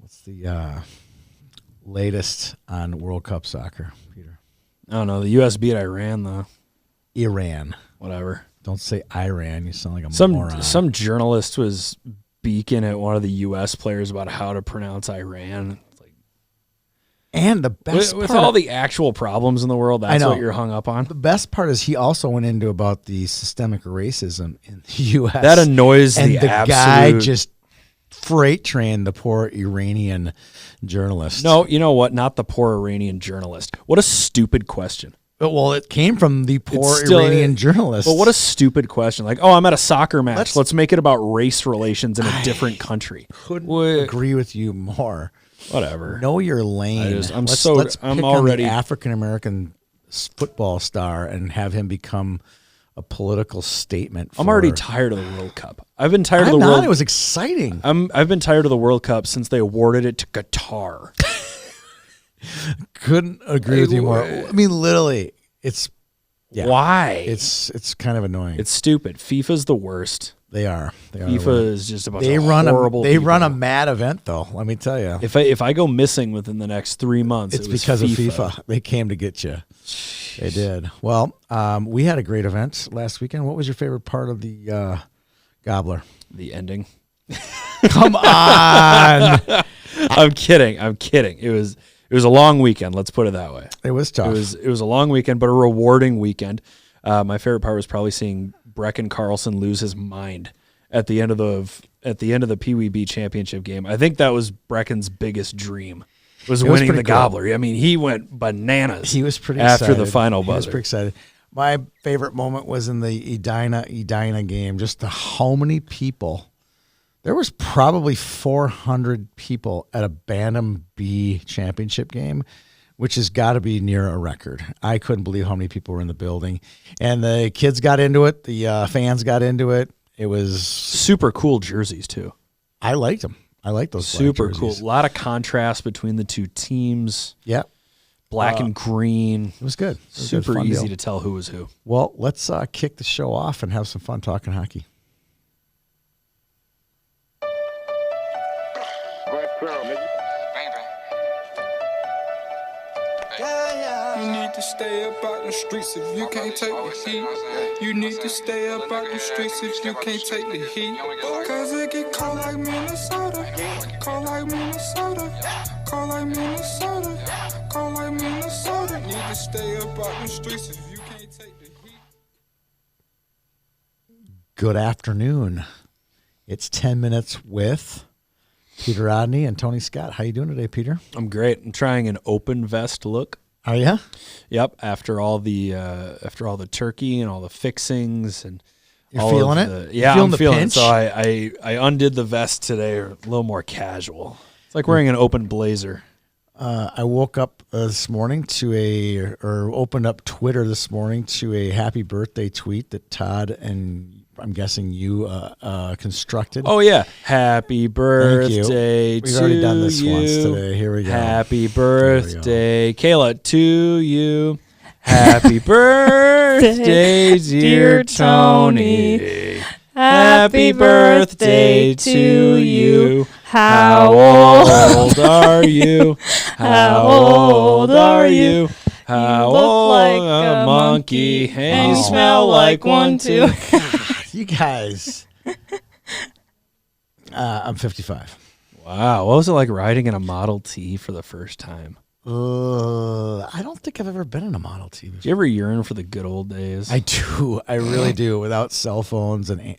What's the latest on World Cup soccer, Peter? I don't know. The U.S. beat Iran, though. Iran. Whatever. Don't say Iran. You sound like a moron. Some journalist was beaking at one of the U.S. players about how to pronounce Iran. And the best with part all the actual problems in the world, that's what you're hung up on. The best part is he also went into about the systemic racism in the U.S. That annoys and the absolute. Guy just freight trained the poor Iranian journalist. No, you know what? Not the poor Iranian journalist. What a stupid question. Well, it came from the poor Iranian journalist. But what a stupid question. Like, I'm at a soccer match. Let's make it about race relations in a different country. Couldn't agree with you more. Whatever. Know your lane. Let's pick on the African American football star and have him become a political statement. I'm already tired of the World Cup. I've been tired of the World Cup. It was exciting. I've been tired of the World Cup since they awarded it to Qatar. Couldn't agree with you more. I mean, literally, it's why? It's kind of annoying. It's stupid. FIFA's the worst. They are. FIFA is just a bunch of horrible They people. run a mad event, though. Let me tell you. If I go missing within the next 3 months, it's because of FIFA. They came to get you. They did. Well, we had a great event last weekend. What was your favorite part of the Gobbler? The ending. Come on. I'm kidding. It was a long weekend. Let's put it that way. It was tough. It was a long weekend, but a rewarding weekend. My favorite part was probably seeing Brecken Carlson lose his mind at the end of the Pee Wee B championship game. I think that was Brecken's biggest dream, was winning the Gobbler. I mean, he went bananas. He was pretty after excited. the final buzzer. He was pretty excited. My favorite moment was in the Edina game. Just how many people. There was probably 400 people at a Bantam B championship game, which has got to be near a record. I couldn't believe how many people were in the building. And the kids got into it. The fans got into it. It was super cool jerseys, too. I liked them. I like those super cool. A lot of contrast between the two teams. Yeah. Black and green. It was good. Super easy to tell who was who. Well, let's kick the show off and have some fun talking hockey. You need to stay up out the streets if you can't take the heat. You need to stay up out the streets if you can't take the heat. Cause it get cold like Minnesota. Cold like Minnesota. Cold like Minnesota. Cold like Minnesota. Need to stay up out the streets if you can't take the heat. Good afternoon. It's 10 minutes with Peter Rodney and Tony Scott. How you doing today, Peter? I'm great. I'm trying an open vest look. Are you? Yep. After all the turkey and all the fixings and you're feeling it. Yeah, I'm feeling it. So I undid the vest today, a little more casual. It's like wearing an open blazer. I woke up this morning opened up Twitter this morning to a happy birthday tweet that Todd and I'm guessing you constructed. Oh, yeah. Happy birthday to you. We've already done this once today. Here we go. Happy birthday, Kayla, to you. Happy birthday, dear Tony. Happy birthday to you. How old are you? How old are you? How old? Like a monkey. And you smell like one, too. You guys. I'm 55. Wow. What was it like riding in a Model T for the first time? I don't think I've ever been in a Model T before. Do you ever yearn for the good old days? I do. I really do. Without cell phones and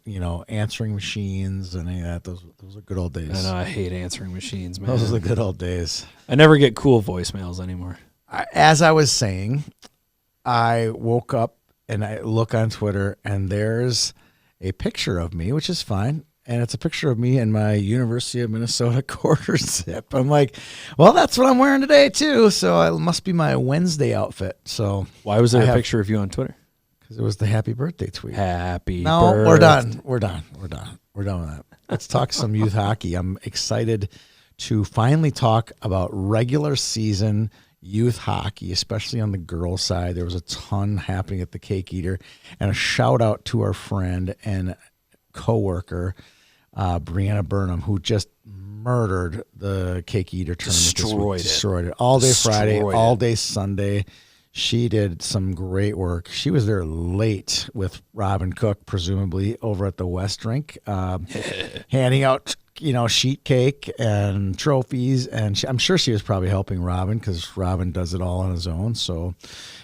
answering machines and any of that. Those are good old days. I know. I hate answering machines, man. Those are the good old days. I never get cool voicemails anymore. As I was saying, I woke up and I look on Twitter and there's a picture of me, which is fine. And it's a picture of me in my University of Minnesota quarter zip. I'm like, well, that's what I'm wearing today, too. So it must be my Wednesday outfit. So why was there a picture of you on Twitter? Because it was the happy birthday tweet. Happy birthday. No, we're done. We're done with that. Let's talk some youth hockey. I'm excited to finally talk about regular season youth hockey, especially on the girls' side. There was a ton happening at the Cake Eater. And a shout out to our friend and coworker, Brianna Burnham, who just murdered the Cake Eater tournament. Destroyed it. All day Friday, Destroyed all it. day Sunday. She did some great work. She was there late with Robin Cook, presumably over at the West Rink, handing out sheet cake and trophies. And I'm sure she was probably helping Robin because Robin does it all on his own. So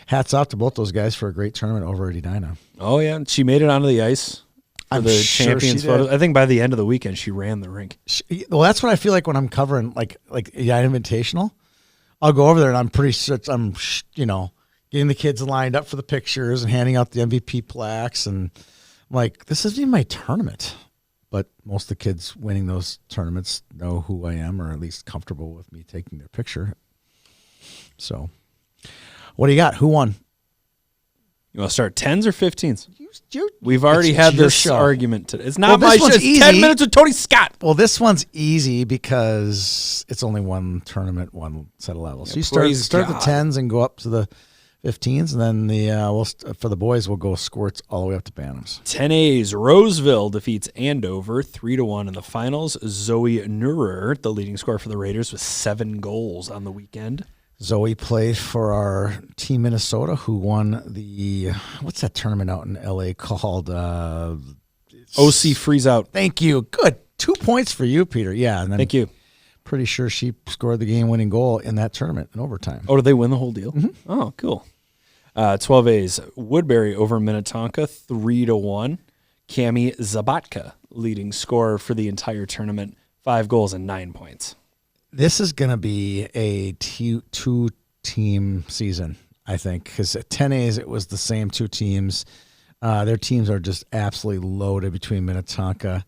hats off to both those guys for a great tournament over at Edina. Oh, yeah. She made it onto the ice for I'm the sure champions she photos. did. I think by the end of the weekend, she ran the rink. Well, that's what I feel like when I'm covering like Edina Invitational. I'll go over there and I'm pretty sure I'm getting the kids lined up for the pictures and handing out the MVP plaques. And I'm like, this isn't even my tournament. But most of the kids winning those tournaments know who I am, or at least comfortable with me taking their picture. So what do you got? Who won? You want to start 10s or 15s? You- We've already it's had your this show. argument today. It's not Well, my this show. one's It's 10 easy. minutes with Tony Scott. Well, this one's easy because it's only one tournament, one set of levels. So you start praise the God. 10s and go up to the 15s, and then for the boys, we'll go squirts all the way up to Bantams. 10As, Roseville defeats Andover 3-1 in the finals. Zoe Neurer, the leading scorer for the Raiders, with 7 goals on the weekend. Zoe played for our team Minnesota, who won the what's that tournament out in LA called? OC freeze out. Thank you. Good. 2 points for you, Peter. Yeah, and then Thank you. pretty sure she scored the game-winning goal in that tournament in overtime. Oh, did they win the whole deal? Oh, cool. 12As, Woodbury over Minnetonka 3-1. Cami Zabatka, leading scorer for the entire tournament, 5 goals and 9 points. This is going to be a two-team season, I think, because at 10As it was the same 2 teams. Their teams are just absolutely loaded between Minnetonka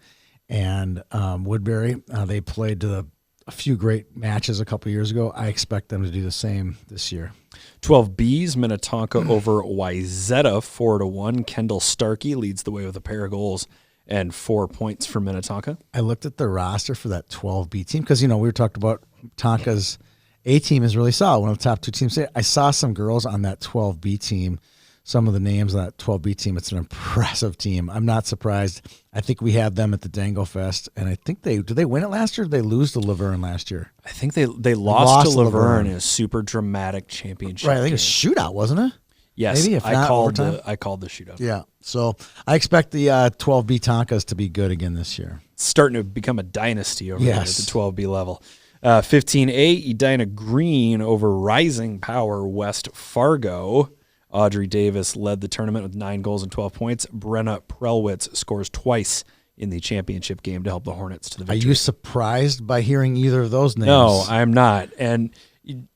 and Woodbury. They played a few great matches a couple years ago. I expect them to do the same this year. 12Bs, Minnetonka over Wayzata 4-1. Kendall Starkey leads the way with a pair of goals and 4 points for Minnetonka. I looked at the roster for that 12B team because, we were talking about Tonka's A team is really solid, one of the top 2 teams. I saw some girls on that 12B team, some of the names on that 12B team. It's an impressive team. I'm not surprised. I think we had them at the Dango Fest, and I think did they win it last year or did they lose to Laverne last year? I think they lost to Laverne Laverne. in a super dramatic championship Right, I think game. it was shootout, wasn't it? Yes, Maybe, if I not called overtime. I called the shootout. Yeah. So I expect the 12B Tonkas to be good again this year. It's starting to become a dynasty over there at Yes. the 12B level. 15A, Edina Green over Rising Power West Fargo. Audrey Davis led the tournament with 9 goals and 12 points. Brenna Prelwitz scores twice in the championship game to help the Hornets to the Are victory. you surprised by hearing either of those names? No, I'm not. And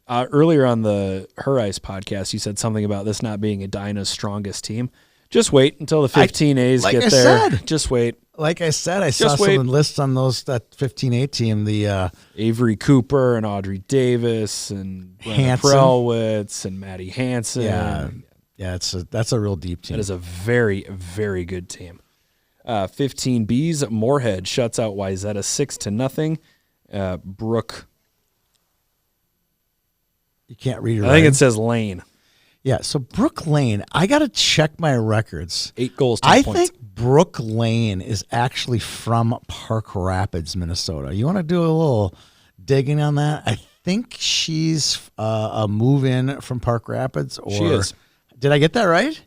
earlier on the Her Ice podcast, you said something about this not being Edina's strongest team. Just wait until the 15As like get I there. said. Just wait. Like I said, I saw Just some wait. of the lists on that 15A team. The Avery Cooper and Audrey Davis and Brenna Hansen. Prelwitz and Maddie Hansen. yeah, that's a real deep team. That is a very, very good team. 15Bs, Moorhead shuts out Wayzata 6-0. Brooke, You can't read it. I think it says Lane. Yeah, so Brooke Lane, I got to check my records. 8 goals, 10 I points. think Brooke Lane is actually from Park Rapids, Minnesota. You want to do a little digging on that? I think she's a move-in from Park Rapids. Or She is. Did I get that right?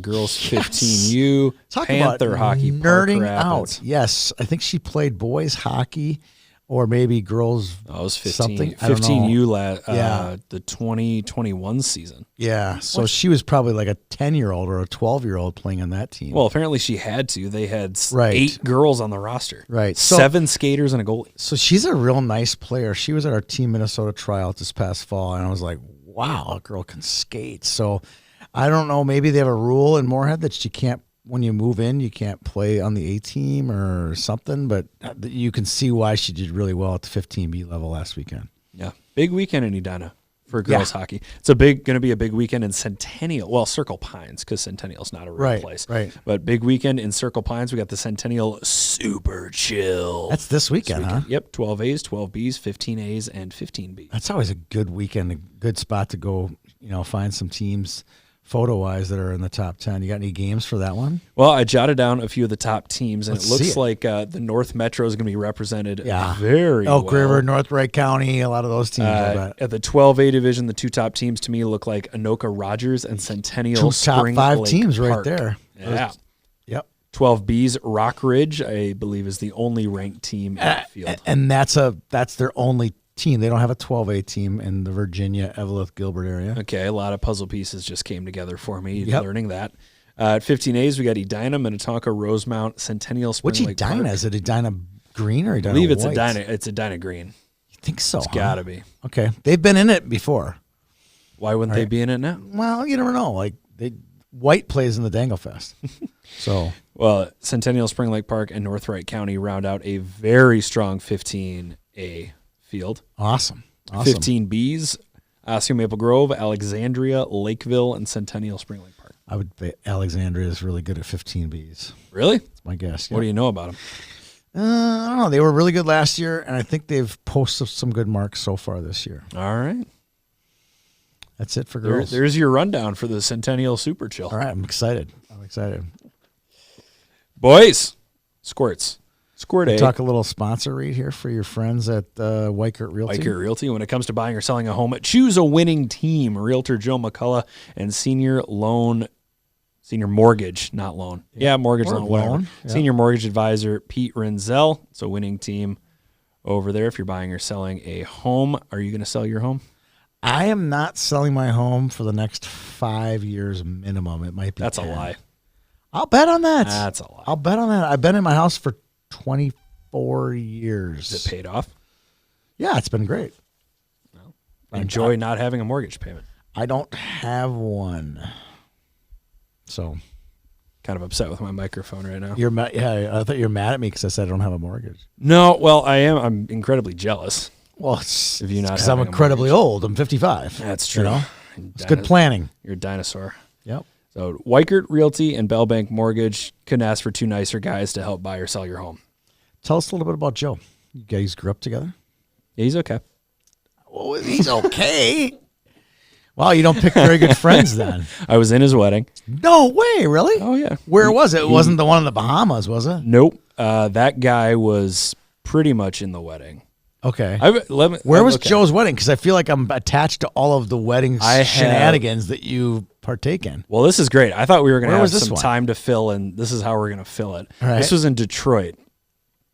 Girls 15U, Talk Panther about hockey, nerding Park Rapids. out. Yes, I think she played boys hockey or maybe girls. That was 15. Something. I don't know. 15U, Yeah. the 2021 season. Yeah, so she was probably like a 10-year-old or a 12-year-old playing on that team. Well, apparently she had to. They had Right. 8 girls on the roster. Right. So- 7 skaters and a goalie. So she's a real nice player. She was at our Team Minnesota tryout this past fall, and I was like, wow, a girl can skate. So I don't know. Maybe they have a rule in Moorhead that you can't, when you move in, you can't play on the A team or something, but you can see why she did really well at the 15B level last weekend. Yeah. Big weekend in Edina for girls hockey. It's going to be a big weekend in Centennial. Well, Circle Pines, because Centennial's not a real place. Right. But big weekend in Circle Pines. We got the Centennial Super Chill. That's this weekend, huh? Yep. 12As, 12Bs, 15As, and 15B. That's always a good weekend, a good spot to go, find some teams photo-wise that are in the top 10. You got any games for that one? Well, I jotted down a few of the top teams, and Let's it looks see it. like the North Metro is going to be represented Yeah. very Elk well. River, North Wright County, a lot of those teams. I bet. At the 12A division, the two top teams to me look like Anoka Rogers and Centennial Two top Spring 5 Lake teams right Park. there. Yeah. Yep. 12B's Rock Ridge, I believe, is the only ranked team in the field. And that's their only team. They don't have a 12A team in the Virginia, Eveleth, Gilbert area. Okay, a lot of puzzle pieces just came together for me learning that. At 15A's, we got Edina, Minnetonka, Rosemount, Centennial Spring Which Lake Edina? Park. Is it Edina green or Edina I believe it's white? It's Edina green. You think so? It's got to be. Okay. They've been in it before. Why wouldn't they be in it now? Well, you never know. Like White plays in the Dangle Fest. So Well, Centennial Spring Lake Park and North Wright County round out a very strong 15A field. awesome. 15B's, Osseo Maple Grove, Alexandria, Lakeville, and Centennial Spring Lake Park. I would bet Alexandria is really good at 15Bs. Really? That's my guess. What do you know about them? I don't know. They were really good last year, and I think they've posted some good marks so far this year. All right. That's it for girls. There's your rundown for the Centennial Super Chill. All right, I'm excited. Boys, squirts. Squirt A. Talk a little sponsor read here for your friends at Weichert Realty. Weichert Realty. When it comes to buying or selling a home, choose a winning team. Realtor Joe McCullough and Senior Mortgage, not loan. Yeah, mortgage Or loan, whatever. loan, yeah. Senior Mortgage Advisor Pete Renzel. It's a winning team over there if you're buying or selling a home. Are you going to sell your home? I am not selling my home for the next 5 years minimum. It might be That's 10. a lie. I'll bet on that. That's a lie. I'll bet on that. I've been in my house for 24 years. Is it paid off? Yeah, it's been great. Enjoy not having a mortgage payment. I don't have one. So Kind of upset with my microphone right now. you're mad? Yeah, I thought you were mad at me because I said I don't have a mortgage. No, well, I am. I'm incredibly jealous. Well, it's Of you not because I'm having a incredibly old. I'm 55. That's true. You know? It's good planning. You're a dinosaur. Yep. So Weichert Realty and Bell Bank Mortgage couldn't ask for two nicer guys to help buy or sell your home. Tell us a little bit about Joe. You guys grew up together? Yeah, he's okay. Well, he's okay. Wow, you don't pick very good friends then. I was in his wedding. No way, really? Oh, yeah. Where was it? It wasn't the one in the Bahamas, was it? Nope. That guy was pretty much in the wedding. Okay. Where was Joe's wedding? Because I feel like I'm attached to all of the wedding have- shenanigans that you partake in. Well, this is great. I thought we were going to Where have was this some one? time to fill, and this is how we're going to fill it. All right. This was in Detroit.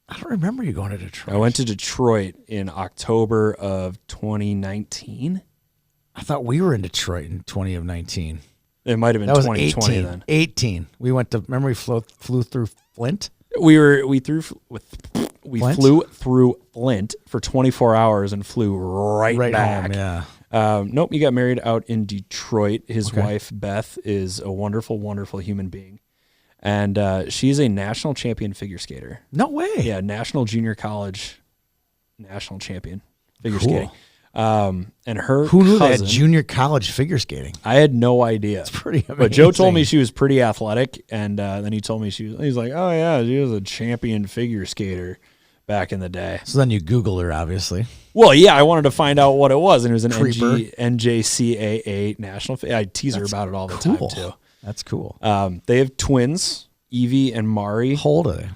I don't remember you going to Detroit. I went to Detroit in October of 2019. I thought we were in Detroit in 2019. It might have been That was 2020 18. then. 18. We went to. Remember we flew through Flint. We Flint? flew through Flint for 24 hours and flew right back. home. Yeah. Nope, he got married out in Detroit. His Okay. wife Beth is a wonderful, wonderful human being, and she's a national champion figure skater. No way. Yeah, national junior college national champion figure Cool. skating. And her Who knew cousin, that junior college figure skating? I had no idea. Pretty amazing. But Joe told me she was pretty athletic, and then he told me he's like, oh yeah, she was a champion figure skater back in the day. So then you Google her, obviously. Well, yeah, I wanted to find out what it was, and it was an Creeper. NJCAA national. I tease her about it all the Cool. time too. That's cool. They have twins, Evie and Mari. How old are they?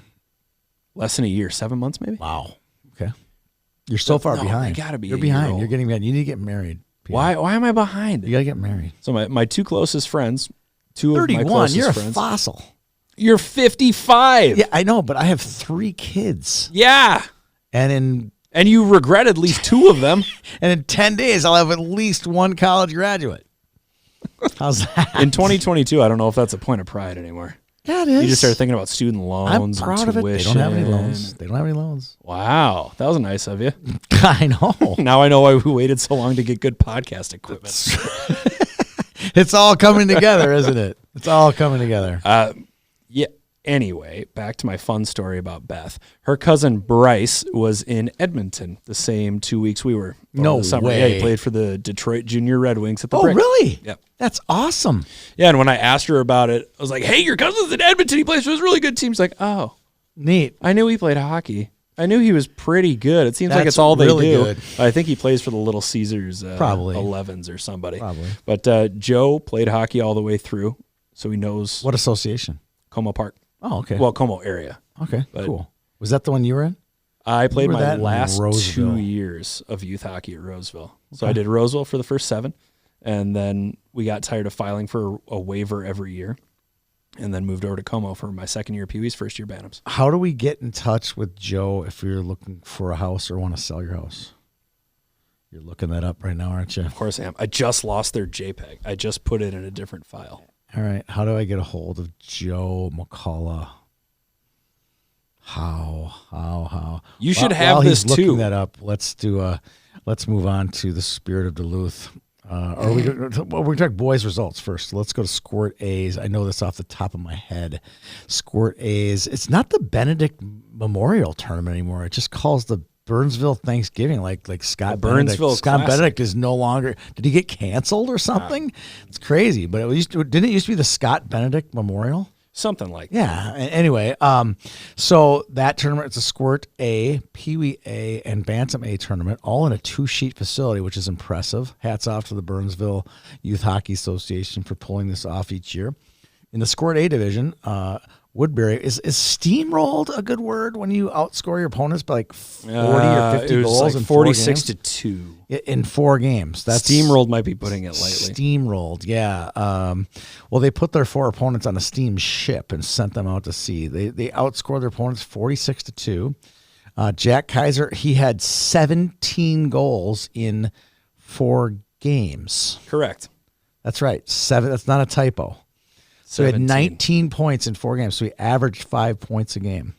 Less than a year, 7 months maybe. Wow. Okay. You're so far No, behind. they gotta be You're a behind. year You're old. getting behind. You need to get married. Peter. Why am I behind? You got to get married. So my two closest friends, two of my 31. closest You're a friends. fossil. You're 55. Yeah, I know, but I have 3 kids. Yeah. And You regret at least 2 of them. in 10 days, I'll have at least 1 college graduate. How's that? In 2022, I don't know if that's a point of pride anymore. Yeah, it is. You just start thinking about student I'm loans proud and of it. tuition. They don't have any loans. They don't have any loans. Wow. That was nice of you. I know. Now I know why we waited so long to get good podcast equipment. It's all coming together, isn't it? It's all coming together. Yeah. Anyway, back to my fun story about Beth. Her cousin Bryce was in Edmonton the same 2 weeks we were. over No the summer. way. Yeah, he played for the Detroit Junior Red Wings at the Oh, Brick. really? Yep. That's awesome. Yeah, and when I asked her about it, I was like, hey, your cousin's in Edmonton. He plays for this really good team. She's like, oh, Neat. I knew he played hockey. I knew he was pretty good. It seems like That's it's all they really do. good. I think he plays for the Little Caesars Probably. 11s or somebody. Probably. But Joe played hockey all the way through, so he knows What association? Como Park. Oh, okay. Well, Como area. Okay, but- cool. Was that the one you were in? I played Remember my that in last 2 Roseville? years of youth hockey at Roseville. So I did Roseville for the first 7, and then we got tired of filing for a waiver every year, and then moved over to Como for my second year of Pee Wee's, first year Bantams. How do we get in touch with Joe if you're looking for a house or want to sell your house? You're looking that up right now, aren't you? Of course I am. I just lost their JPEG. I just put it in a different file. All right. How do I get a hold of Joe McCullough? How? You should While have this he's looking too. that up. Let's move on to the Spirit of Duluth. We're talking boys results first. Let's go to Squirt A's. I know this off the top of my head. Squirt A's. It's not the Benedict Memorial Tournament anymore. It just calls the Burnsville Thanksgiving, like Scott The Benedict. Burnsville Scott Classic. Benedict is no longer. Did he get canceled or something? It's crazy. But didn't it used to be the Scott Benedict Memorial? Something like that. Yeah. Anyway, so that tournament, it's a Squirt A, Pee Wee A, and Bantam A tournament, all in a 2-sheet facility, which is impressive. Hats off to the Burnsville Youth Hockey Association for pulling this off each year. In the Squirt A division, Woodbury is steamrolled a good word when you outscore your opponents by like 40 or 50 it was goals like in 46 4 to 2. games? In 4 games. That's Steamrolled might be putting it lightly. Steamrolled, yeah. Well, they put their 4 opponents on a steam ship and sent them out to sea. They outscored their opponents 46 to 2. Jack Kaiser, he had 17 goals in 4 games. Correct. That's right, 7. That's not a typo. So he had 19 points in 4 games. So he averaged 5 points a game.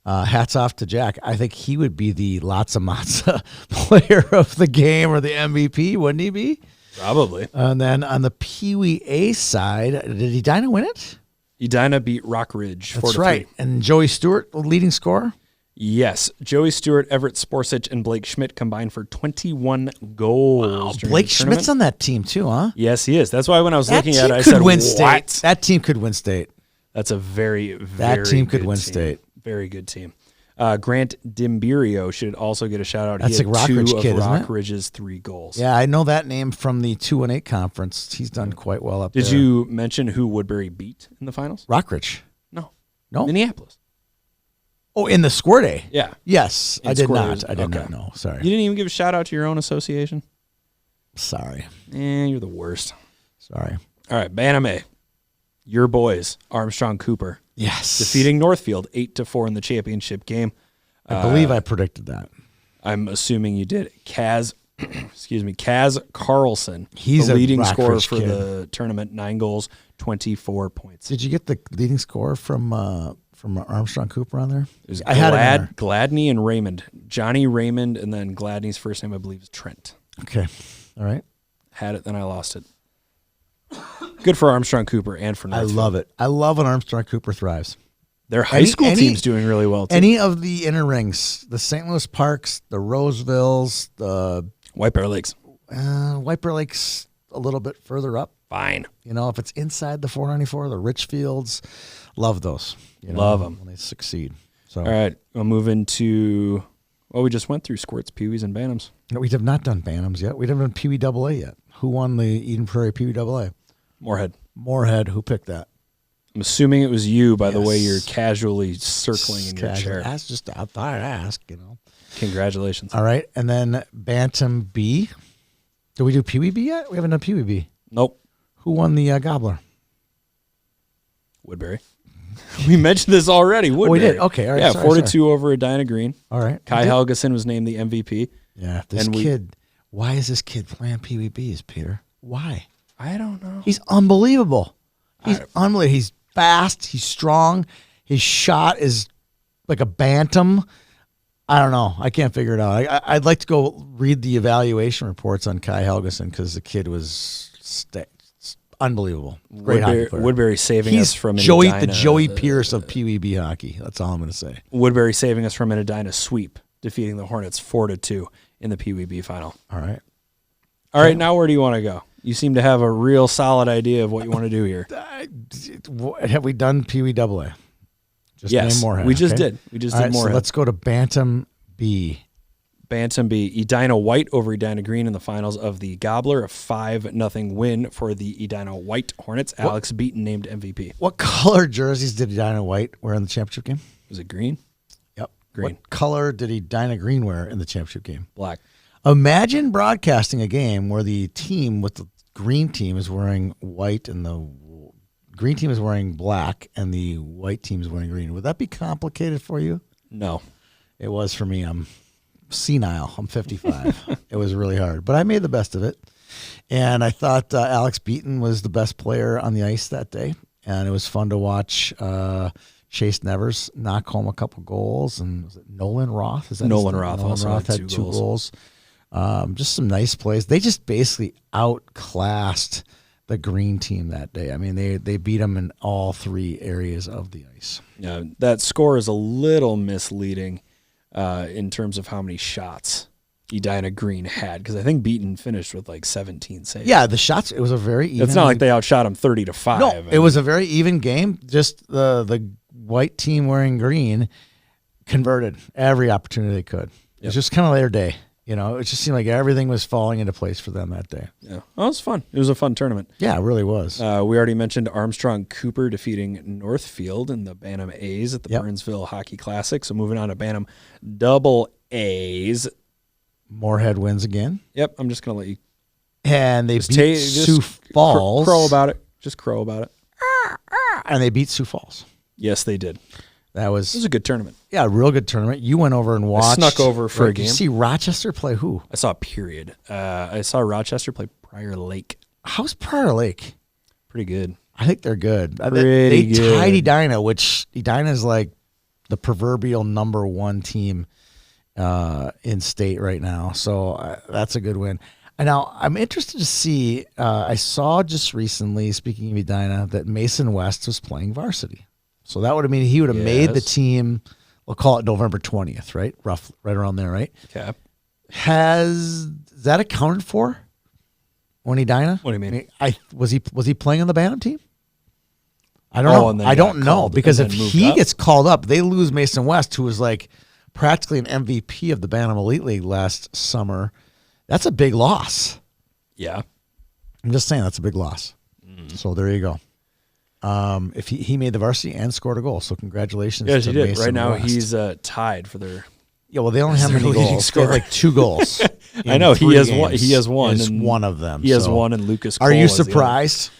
Hats off to Jack. I think he would be the Lots of Matza player of the game or the MVP, wouldn't he be? Probably. And then on the Pee Wee A side, did Edina win it? Edina beat Rock Ridge. That's 4-3. right. And Joey Stewart, the leading scorer? Yes. Joey Stewart, Everett Sporsich, and Blake Schmidt combined for 21 goals. during Blake the tournament. Schmidt's on that team too, huh? Yes, he is. That's why when I was That looking team at it, I could said, win what? state. That team could win state. That's a very, very That team could good win team. state. Very good team. Grant Dimbirio should also get a shout out. That's He had a Rock 2 Ridge of kid, isn't Rock it? Ridge's 3 goals. Yeah, I know that name from the 2-8 conference. He's done quite well up there. Did you mention who Woodbury beat in the finals? Rockridge? No. No? Minneapolis. Oh, in the Squirt A? Yeah. Yes, In I did Squirt not. was- I did not okay. know. Sorry. You didn't even give a shout out to your own association? Sorry. You're the worst. Sorry. All right, Bantam A. Your boys, Armstrong Cooper, Yes. defeating Northfield 8-4 in the championship game. I believe I predicted that. I'm assuming you did. Kaz Carlson, He's the a leading Rock scorer Ridge for kid. the tournament, 9 goals, 24 points. Did you get the leading score from Armstrong Cooper on there? It was I had it in there. Gladney and Raymond. Johnny Raymond, and then Gladney's first name, I believe, is Trent. Okay. All right. Had it, then I lost it. Good for Armstrong Cooper and for I Northfield. love it. I love when Armstrong Cooper thrives. Their high school team's doing really well, too. Any of the inner rings, the St. Louis Parks, the Rosevilles, the White Bear Lakes. White Bear Lakes a little bit further up. Fine. You know, if it's inside the 494, the Richfields, love those. You know, Love 'em. when they succeed. So All right, we'll move into, well, we just went through Squirts, Pee-wees, and Bantams. we have not done Bantams yet. We haven't done Pee Wee Double A yet. Who won the Eden Prairie Pee Wee Double A? Moorhead. Moorhead. Who picked that? I'm assuming it was you by the way Yes. you're casually circling in your chair. That's just I thought I'd ask. You know. Congratulations. All right, and then Bantam B. Did we do Pee Wee B yet? We haven't done Pee Wee B. Nope. Who won the Gobbler? Woodbury. We mentioned this already. Woodbury. we did? Okay, all right, Yeah, sorry, 4-2 over Edina Green. All right. Kai Helgeson was named the MVP. Yeah, this And we- kid. Why is this kid playing Pee Wee B's, Peter? Why? I don't know. He's unbelievable. He's unbelievable. He's fast. He's strong. His shot is like a bantam. I don't know. I can't figure it out. I'd like to go read the evaluation reports on Kai Helgeson because the kid was unbelievable. Great hockey player. Woodbury saving He's us from an Joey, Edina, the Joey Pierce of Pee Wee B hockey. That's all I'm going to say. Woodbury saving us from an Edina sweep, defeating the Hornets 4-2 in the Pee Wee B final. All right. All right, now where do you want to go? You seem to have a real solid idea of what you want to do here. Have we done Pee Wee Double A? Just Yes, name Moorhead. we just okay? did. We just All did right, Moorhead. So let's go to Bantam B. Bantam B. Edina White over Edina Green in the finals of the Gobbler. A 5-0 win for the Edina White Hornets. Alex Beaton named MVP. What color jerseys did Edina White wear in the championship game? Was it green? Yep. Green. What color did Edina Green wear in the championship game? Black. Imagine broadcasting a game where the team with the green team is wearing white and the green team is wearing black and the white team is wearing green. Would that be complicated for you? No. It was for me. I'm senile. I'm 55. It was really hard, but I made the best of it. And I thought Alex Beaton was the best player on the ice that day. And it was fun to watch Chase Nevers knock home a couple goals. And was it Nolan Roth? Is that Nolan his name? Roth Nolan also Roth had had two two goals. Just some nice plays. They just basically outclassed the green team that day. I mean, they beat them in all three areas of the ice. Yeah, that score is a little misleading in terms of how many shots Edina Green had, because I think Beaton finished with like 17 saves. Yeah, the shots, it was a very even. It's not like they outshot him 30-5. No, it was a very even game. Just the white team wearing green converted every opportunity they could. It was just kind of their day. You know, it just seemed like everything was falling into place for them that day. Yeah, well, it was fun. It was a fun tournament. Yeah, it really was. We already mentioned Armstrong Cooper defeating Northfield in the Bantam A's at the Burnsville Hockey Classic. So moving on to Bantam Double A's. Moorhead wins again. Yep, I'm just going to let you. And they beat Sioux Falls. Crow about it. Just crow about it. And they beat Sioux Falls. Yes, they did. It It was a good tournament. Yeah, a real good tournament. You went over and watched. I snuck over for a game. Did you see Rochester play who? I saw Period. I saw Rochester play Prior Lake. How's Prior Lake? Pretty good. I think they're good. Pretty they good. tied Edina, which Edina is like the proverbial number one team in state right now. So that's a good win. And now I'm interested to see. I saw just recently, speaking of Edina, that Mason West was playing varsity. So that would have mean he would have made the team. We'll call it November 20th, right? Roughly, right around there, right? Okay. Is that accounted for when Edina? What do you mean? Was he playing on the Bantam team? I don't know. And then I got don't know called because and if then moved he up? gets called up, they lose Mason West, who was like practically an MVP of the Bantam Elite League last summer. That's a big loss. Yeah. I'm just saying that's a big loss. So there you go. If he made the varsity and scored a goal, so congratulations. Yes, to he did. Mason Right now West. he's tied for their. Yeah, well, they don't have their many leading goals. They have scorer. like 2 goals. I know he in 3 has one. games. He has one. Is and one of them. He has so. one, and Lucas. Are Cole you is the other. surprised?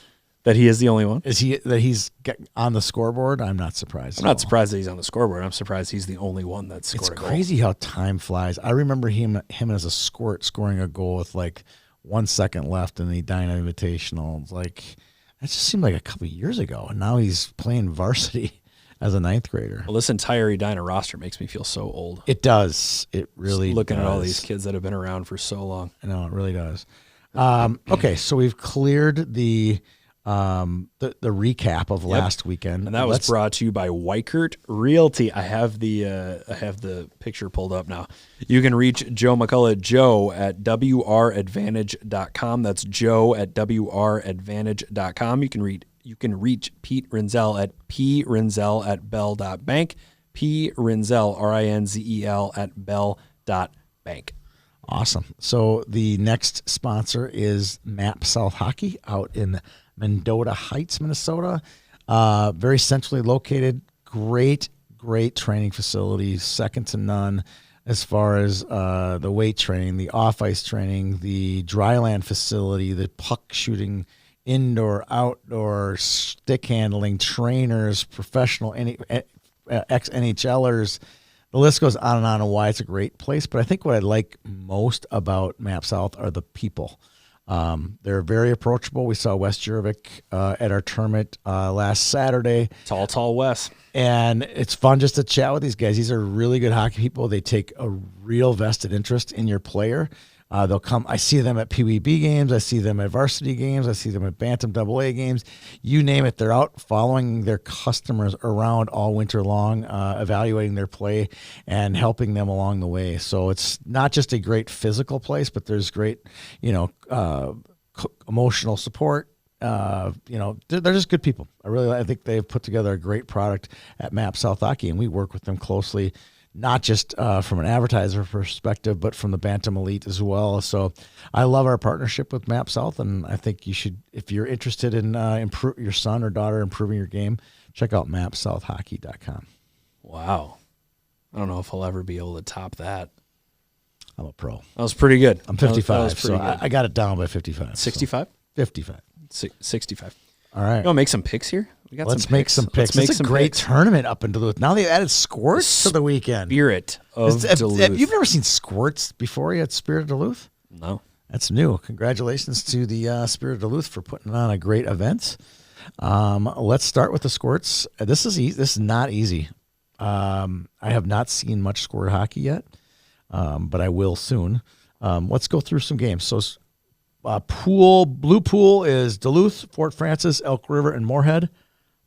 That he is the only one? Is he that he's on the scoreboard? I'm not surprised. I'm not surprised that he's on the scoreboard. I'm surprised he's the only one that scored It's a goal. crazy how time flies. I remember him as a squirt scoring a goal with like 1 second left in the Edina Invitational. It's like that just seemed like a couple of years ago, and now he's playing varsity as a 9th grader. Well, this entire Edina roster makes me feel so old. It does. It really Just looking does. at all these kids that have been around for so long. I know it really does. Okay, so we've cleared the recap of last weekend, And that was brought to you by Weichert Realty. I have the picture pulled up now. You can reach Joe McCullough, Joe at WRadvantage.com. That's Joe at WRadvantage.com. You can reach Pete Rinzel at prinzel@bell.bank. P Rinzel, RINZEL at bell.bank. Awesome. So the next sponsor is Map South Hockey out in Mendota Heights, Minnesota. Very centrally located. Great training facilities, second to none as far as the weight training, the off-ice training, the dryland facility, the puck shooting, indoor, outdoor, stick handling, trainers, professional ex-NHLers. The list goes on and why it's a great place. But I think what I like most about Map South are the people. They're very approachable. We saw Wes Jurevich at our tournament last Saturday. Tall Wes. And it's fun just to chat with these guys. These are really good hockey people. They take a real vested interest in your player. They'll come. I see them at PWB games. I see them at varsity games. I see them at Bantam AA games. You name it. They're out following their customers around all winter long, evaluating their play and helping them along the way. So it's not just a great physical place, but there's great, emotional support, they're just good people. I think they've put together a great product at Map South Hockey, and we work with them closely, not just from an advertiser perspective, but from the Bantam Elite as well. So I love our partnership with Map South, and I think you should, if you're interested in improve your son or daughter improving your game, check out mapsouthhockey.com. Wow. I don't know if I'll ever be able to top that. I'm a pro. That was pretty good. I'm 55, that was so I got it down by 55. 65? 55. 65. All right. You want to make some picks here? We got Let's make some picks. It's a great tournament up in Duluth. Now they've added squirts to the weekend. Spirit of Duluth. You've never seen squirts before you at Spirit of Duluth? No. That's new. Congratulations to the Spirit of Duluth for putting on a great event. Let's start with the squirts. This is easy. This is not easy. I have not seen much squirt hockey yet, but I will soon. Let's go through some games. So blue pool is Duluth, Fort Francis, Elk River, and Moorhead.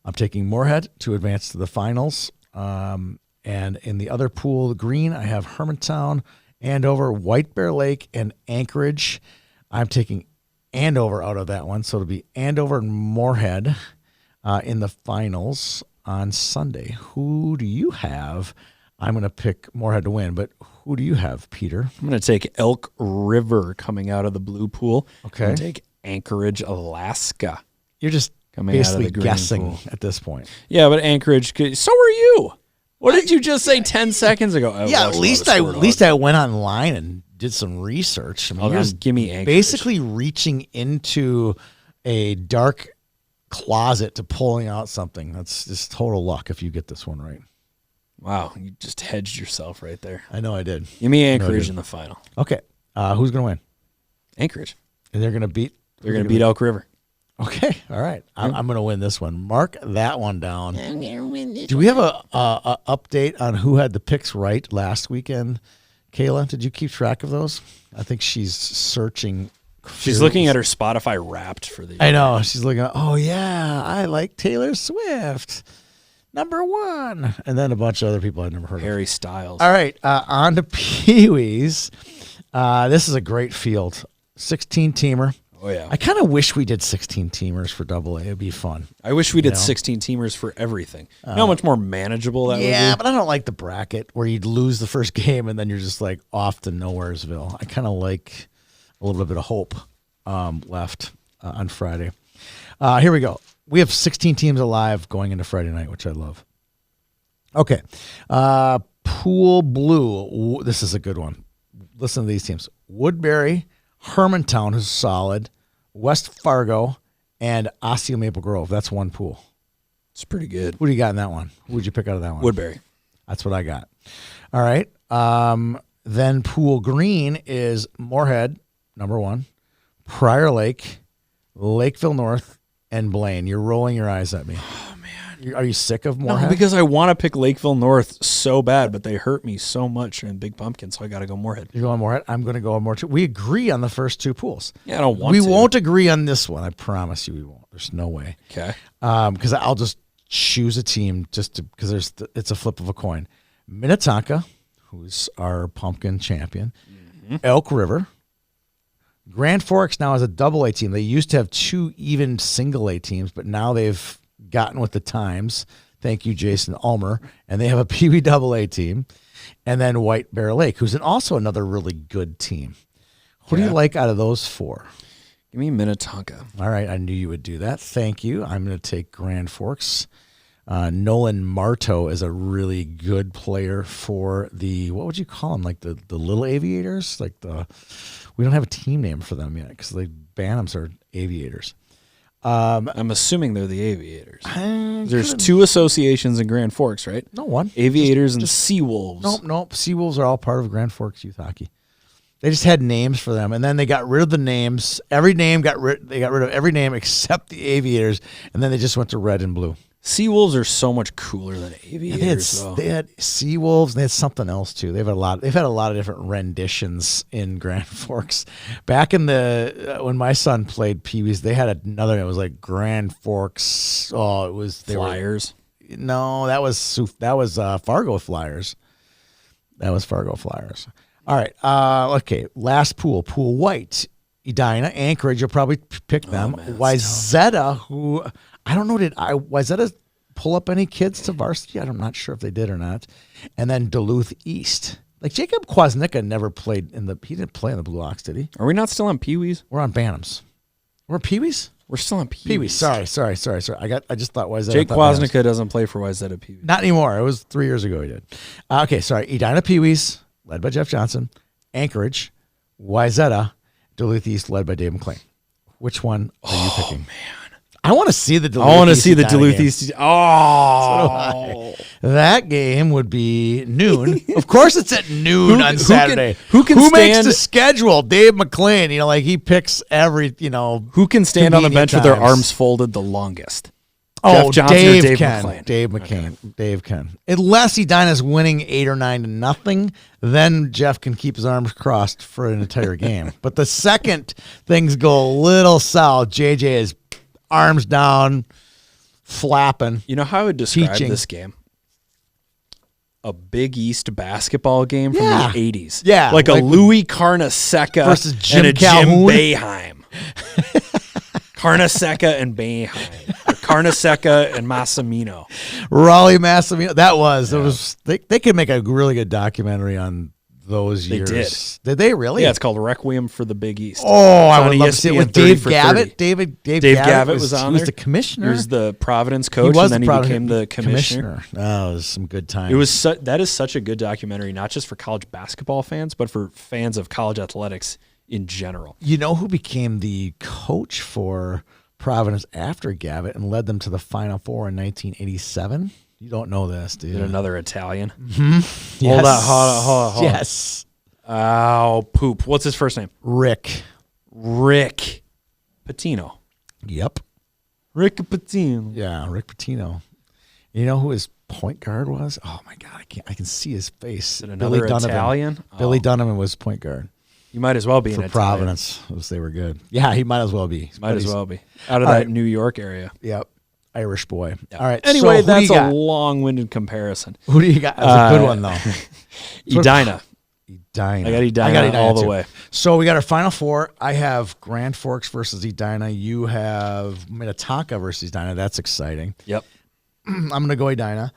I'm taking Moorhead to advance to the finals. And in the other pool, the green, I have Hermantown, Andover, White Bear Lake, and Anchorage. I'm taking Andover out of that one, so it'll be Andover and Moorhead in the finals on Sunday. Who do you have? I'm going to pick Moorhead to win, but who do you have, Peter? I'm going to take Elk River coming out of the blue pool. Okay. I'm going to take Anchorage, Alaska. You're just coming basically out of the guessing pool at this point. Yeah, but Anchorage. So are you. What did you just say 10 seconds ago? At least I went online and did some research. I mean, give me Anchorage. Basically reaching into a dark closet to pulling out something. That's just total luck if you get this one right. Wow, you just hedged yourself right there. I know I did. Give me Anchorage in the final. Okay. Who's going to win? Anchorage. And they're going to beat? They're going to beat Elk River. Okay. All right. I'm going to win this one. Mark that one down. I'm going to win this. Do we have a update on who had the picks right last weekend? Kayla, did you keep track of those? I think she's searching. She's looking at her Spotify Wrapped for the year. I know. She's looking at, oh, yeah, I like Taylor Swift. Number 1. And then a bunch of other people I'd never heard of. Harry Styles. All right. On to Pee-wees. This is a great field. 16-teamer. Oh, yeah. I kind of wish we did 16-teamers for AA. It'd be fun. I wish we did 16-teamers for everything. You know how much more manageable that would be? Yeah, but I don't like the bracket where you'd lose the first game and then you're just like off to Nowheresville. I kind of like a little bit of hope left on Friday. Here we go. We have 16 teams alive going into Friday night, which I love. Okay. Pool blue. This is a good one. Listen to these teams. Woodbury, Hermantown, who's solid, West Fargo, and Osseo Maple Grove. That's one pool. It's pretty good. Who do you got in that one? Who would you pick out of that one? Woodbury. That's what I got. All right. Then pool green is Moorhead, number 1, Prior Lake, Lakeville North, and Blaine. You're rolling your eyes at me. Oh, man. Are you sick of Moorhead? No, because I want to pick Lakeville North so bad, but they hurt me so much in Big Pumpkin, so I got to go Moorhead. You're going Moorhead? I'm going to go Moorhead. We agree on the first 2 pools. Yeah, I don't want We to. won't agree on this one. I promise you we won't. There's no way. Okay. Because I'll just choose a team because it's a flip of a coin. Minnetonka, who's our pumpkin champion. Mm-hmm. Elk River. Grand Forks now has a AA team. They used to have 2 even single A teams, but now they've gotten with the times. Thank you, Jason Ulmer. And they have a PBAA team. And then White Bear Lake, who's also another really good team. Who do you like out of those 4? Give me Minnetonka. All right. I knew you would do that. Thank you. I'm going to take Grand Forks. Nolan Marto is a really good player for the, what would you call them? Like the little aviators? We don't have a team name for them yet because the Bantams are aviators. I'm assuming they're the Aviators. There's 2 associations in Grand Forks, right? No, 1. Aviators and Seawolves. Nope. Seawolves are all part of Grand Forks Youth Hockey. They just had names for them, and then they got rid of the names. They got rid of every name except the Aviators, and then they just went to red and blue. Seawolves are so much cooler than Aviators. They had Seawolves, and they had something else too. They've had a lot of different renditions in Grand Forks. Back in when my son played Pee-wees, they had another. It was like Grand Forks. Oh, it was Flyers. That was Fargo Flyers. That was Fargo Flyers. All right. Okay. Last pool white. Edina, Anchorage, you'll probably pick them. man, that's Wayzata, who I don't know, Wayzata pull up any kids to varsity? I'm not sure if they did or not. And then Duluth East. Like Jacob Kwasnicka never played he didn't play in the Blue Ox, did he? Are we not still on Pee-wees? We're on Bantams. We're on Pee-wees? We're still on Pee-wees. Pee-wees. Sorry. I just thought Wayzata. Jake Kwasnicka doesn't play for Wayzata Pee-wees. Not anymore. It was 3 years ago he did. Okay, sorry. Edina Pee-wees, led by Jeff Johnson. Anchorage, Wayzata, Duluth East, led by Dave McLean. Which one are you picking? Man. I want to see the Duluth East. Oh. That game would be noon. Of course it's at noon on Saturday. Who makes the schedule? Dave McLean. He picks every, Who can stand on the bench with their arms folded the longest? Jeff Johnson Dave or Dave can. McLean? Dave McCain. Okay. Dave can. Unless Edina's winning 8 or 9-0, then Jeff can keep his arms crossed for an entire game. But the second things go a little south, JJ is arms down, flapping. You know how I would describe teaching. this game? A Big East basketball game from the 80s. Yeah. Like a Louis Carnesecca versus Jim and a Calhoun. Jim Boeheim. Carnesecca and Boeheim. Or Carnesecca and Massimino. Raleigh Massimino. That was. They could make a really good documentary on those years. Did they really? Yeah, it's called Requiem for the Big East. Oh, I would love to see it with Dave Gavitt. Dave Gavitt was on there. He was the commissioner. He was the Providence coach, and then he became the commissioner. Oh, it was some good times. That is such a good documentary, not just for college basketball fans, but for fans of college athletics in general. You know who became the coach for Providence after Gavitt and led them to the Final Four in 1987? You don't know this, dude. Another Italian? Mm-hmm. Hold on. Yes. Oh, poop. What's his first name? Rick Pitino. Yep. Rick Pitino. Yeah, Rick Pitino. You know who his point guard was? Oh, my God. I can see his face. Is it another Italian? Billy Donovan was point guard. You might as well be for an Providence. They were good. Yeah, he might as well be. Might as well be. Out of that New York area. Yep. Irish boy. Yeah. All right. Anyway, that's a long-winded comparison. Who do you got? That's a good one, though. Edina. I got Edina all the way. So we got our Final Four. I have Grand Forks versus Edina. You have Minnetonka versus Edina. That's exciting. Yep. I'm going to go Edina.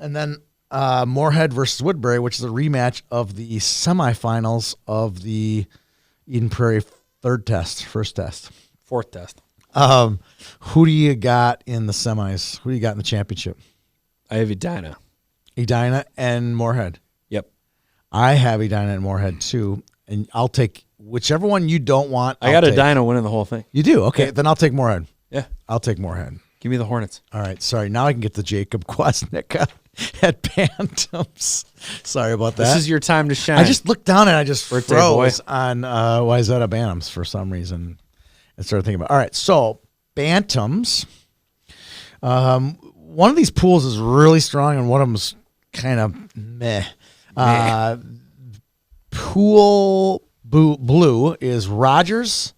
And then Moorhead versus Woodbury, which is a rematch of the semifinals of the Eden Prairie fourth test. Who do you got in the semis? Who do you got in the championship? I have Edina. Edina and Moorhead. Yep. I have Edina and Moorhead too, and I'll take whichever one you don't want. I got Edina winning the whole thing. You do? Okay, then I'll take Moorhead. Yeah. I'll take Moorhead. Give me the Hornets. All right. Sorry. Now I can get the Jacob Kwasnicka at Bantams. Sorry about that. This is your time to shine. I just looked down and I just Birthday froze boy. on Wayzata Bantams for some reason. And started thinking about. All right. So Bantams. One of these pools is really strong and one of them is kind of meh. Pool blue is Rogers,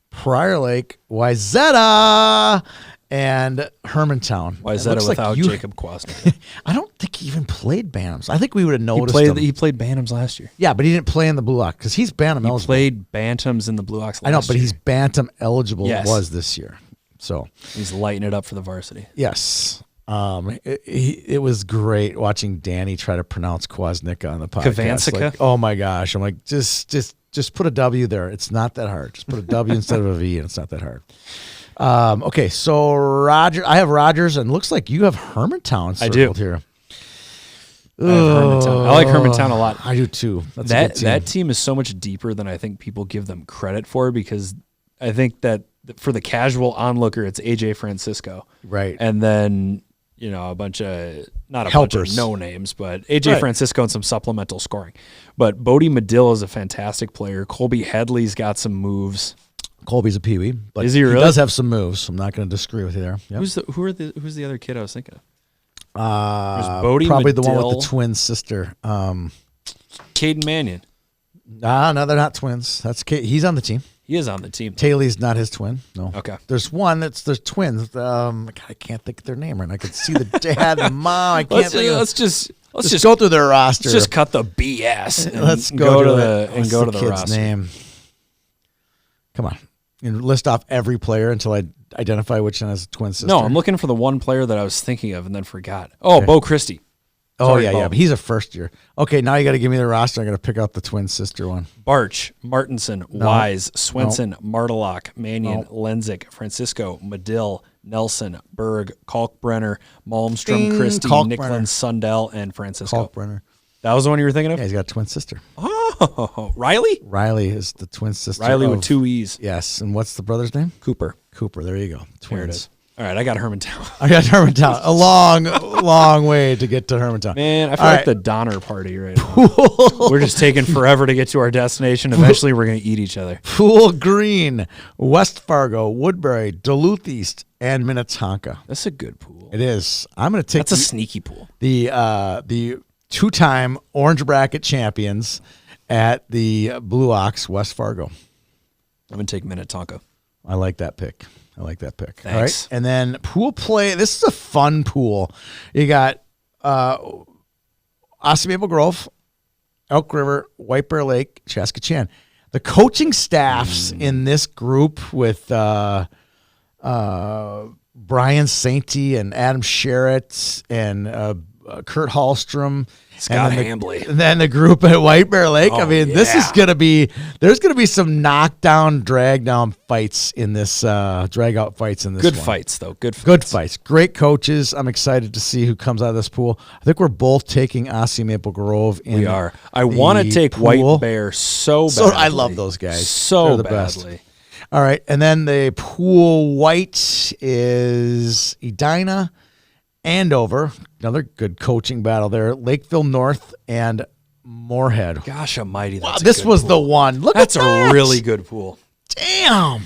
Prior Lake, Wayzata, and Hermantown. Wayzata without Jacob Kwasnicka. I don't think he even played Bantams. I think we would have noticed him. He played Bantams last year. Yeah, but he didn't play in the Blue Ox because he's Bantam eligible. He played Bantams in the Blue Ox last year. I know, but he's Bantam eligible. Yes. Was this year. So he's lighting it up for the varsity. Yes. It was great watching Danny try to pronounce Kwasnicka on the podcast. Kavancica? Like, oh my gosh. I'm like, just put a W there. It's not that hard. Just put a W instead of a V and it's not that hard. Okay, so I have Rogers and looks like you have Hermantown circled here. I have Hermantown. I like Hermantown a lot. I do too. That's a good team. That team is so much deeper than I think people give them credit for because I think that for the casual onlooker, it's AJ Francisco. Right. And then, a bunch of, not a helpers. Bunch of no names, but AJ Francisco and some supplemental scoring. But Bodie Medill is a fantastic player. Colby Headley's got some moves. Colby's a peewee, but is he really? He does have some moves. I'm not going to disagree with you there. Yep. Who's the other kid I was thinking of? Probably Medill, the one with the twin sister. Caden Mannion. No, they're not twins. That's he's on the team. He is on the team. Taylor's not his twin. No. Okay. There's one there's twins. God, I can't think of their name right now. I could see the dad and the mom. I can't think of Let's just go through their roster. Let's just cut the BS. And let's go to the kid's roster. name. Come on. And list off every player until I identify which one has a twin sister. No, I'm looking for the one player that I was thinking of and then forgot. Oh, Okay. Bo Christie. Oh, Sorry, yeah, Bo. yeah. But he's a first year. Okay, now you got to give me the roster. I'm going to pick out the twin sister one. Barch, Martinson, Wise, Swenson, Martelock, Mannion, No. Lenzik, Francisco, Medill, Nelson, Berg, Kalkbrenner, Malmstrom, Ding, Christie, Kalkbrenner. Nicklin, Sundell, and Francisco. Kalkbrenner. That was the one you were thinking of? Yeah, he's got a twin sister. Oh, Riley? Riley is the twin sister. Riley of, with 2 E's. Yes, and what's the brother's name? Cooper. Cooper. There you go. Twins. There it is. All right, I got Hermantown. I got Hermantown. A long way to get to Hermantown. Man, I feel All like right. the Donner party right now. We're just taking forever to get to our destination. Eventually, we're going to eat each other. Pool Green, West Fargo, Woodbury, Duluth East, and Minnetonka. That's a good pool. It is. I'm going to take That's a sneaky pool. the two-time Orange Bracket champions at the Blue Ox, West Fargo. I'm going to take Minnetonka. I like that pick. All Thanks. right. And then pool play. This is a fun pool. You got Austin Maple Grove, Elk River, White Bear Lake, Chaskatchan. The coaching staffs in this group with Brian Sainty and Adam Sherritt and Kurt Hallstrom. Scott and then Hambley. And then the group at White Bear Lake. I Oh, mean, this is yeah. going to be, there's going to be some knockdown, drag down fights in this, drag out fights in this Good one. fights, though. Good fights. Good fights. Great coaches. I'm excited to see who comes out of this pool. I think we're both taking Aussie Maple Grove in We are. I want to the take pool. White Bear so badly. So I love those guys. So They're the badly. best. All right. And then the pool white is Edina, Andover. Another good coaching battle there. Lakeville North and Moorhead. Gosh almighty, Wow, that's a this good was pool. the one. Look That's at that. a really good pool. Damn.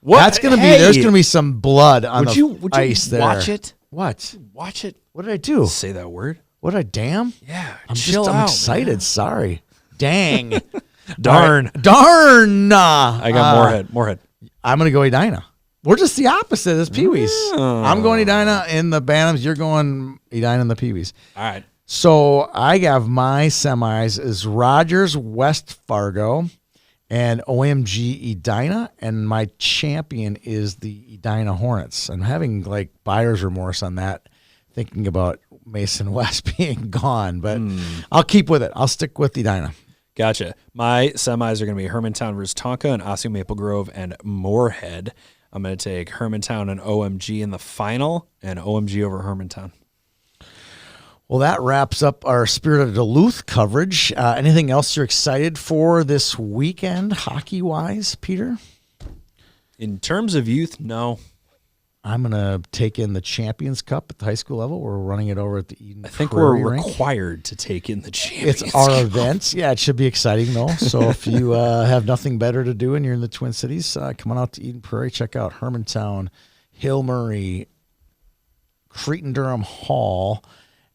What? That's going to be, Hey, there's going to be some blood on Would the you ice there. watch it? What? Watch it. What did I do? Say that word. What did I damn? Yeah. I'm chill I'm out, excited. man. Sorry. Dang. Darn. All right. Darn. I got Moorhead. I'm going to go Edina. We're just the opposite as Pee-wees. I'm going Edina in the Bantams. You're going Edina in the Pee-wees. All right. So I have my semis is Rogers, West Fargo, and OMG Edina, and my champion is the Edina Hornets. I'm having like buyer's remorse on that, thinking about Mason West being gone, but I'll keep with it. I'll stick with Edina. Gotcha. My semis are going to be Hermantown versus Tonka and Osseo Maple Grove and Moorhead. I'm going to take Hermantown and OMG in the final and OMG over Hermantown. Well, that wraps up our Spirit of Duluth coverage. Anything else you're excited for this weekend, hockey-wise, Peter? In terms of youth, no. I'm going to take in the Champions Cup at the high school level. We're running it over at the Eden I think Prairie we're rink. required to take in the Champions It's our Cup. event. Yeah, it should be exciting, though. So if you have nothing better to do and you're in the Twin Cities, come on out to Eden Prairie. Check out Hermantown, Hill Murray, Cretin-Durham Hall,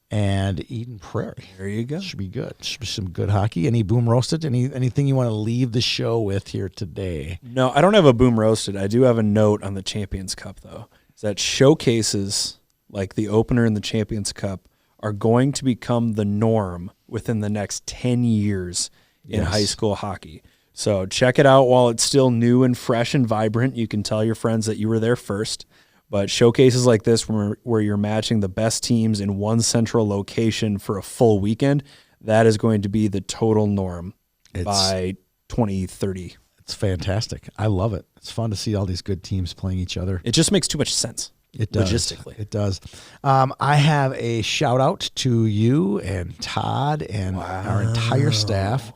and Eden Prairie. There you go. Should be good. Should be some good hockey. Any boom roasted? Anything you want to leave the show with here today? No, I don't have a boom roasted. I do have a note on the Champions Cup, though. Is that showcases like the opener in the Champions Cup are going to become the norm within the next 10 years in high school hockey. So check it out while it's still new and fresh and vibrant. You can tell your friends that you were there first. But showcases like this where you're matching the best teams in one central location for a full weekend, that is going to be the total norm by 2030. It's fantastic. I love it. It's fun to see all these good teams playing each other. It just makes too much sense. It does. Logistically. It does. I have a shout out to you and Todd and our entire staff.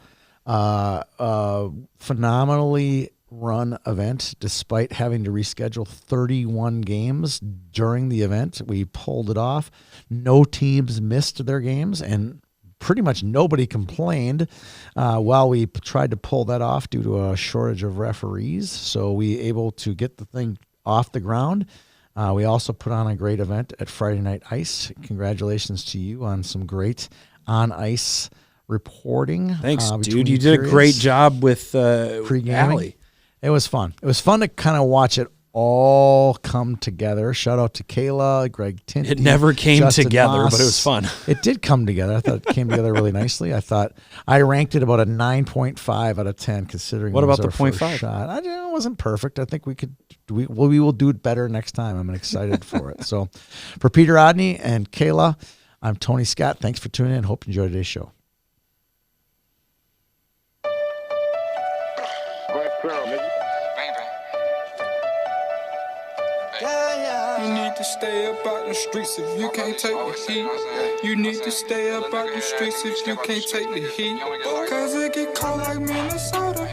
Phenomenally run event despite having to reschedule 31 games during the event. We pulled it off. No teams missed their games, and pretty much nobody complained while we tried to pull that off due to a shortage of referees. So we able to get the thing off the ground. We also put on a great event at Friday Night Ice. Congratulations to you on some great on-ice reporting. Thanks, between dude. You did a great periods. job with Pre-gaming. Allie. It was fun. It was fun to kind of watch it all come together. Shout out to Kayla, Greg Tinty. It never came Justin together, Moss. but it was fun. It did come together. I thought it came together really nicely. I thought I ranked it about a 9.5 out of 10, considering What it was about the our first 0.5? shot. It wasn't perfect. I think we will do it better next time. I'm excited for it. So for Peter Odney and Kayla, I'm Tony Scott. Thanks for tuning in. Hope you enjoyed today's show. You need to stay up out the streets if you can't take the heat. You need to stay up out the streets if you can't take the heat. Cause it get cold like Minnesota.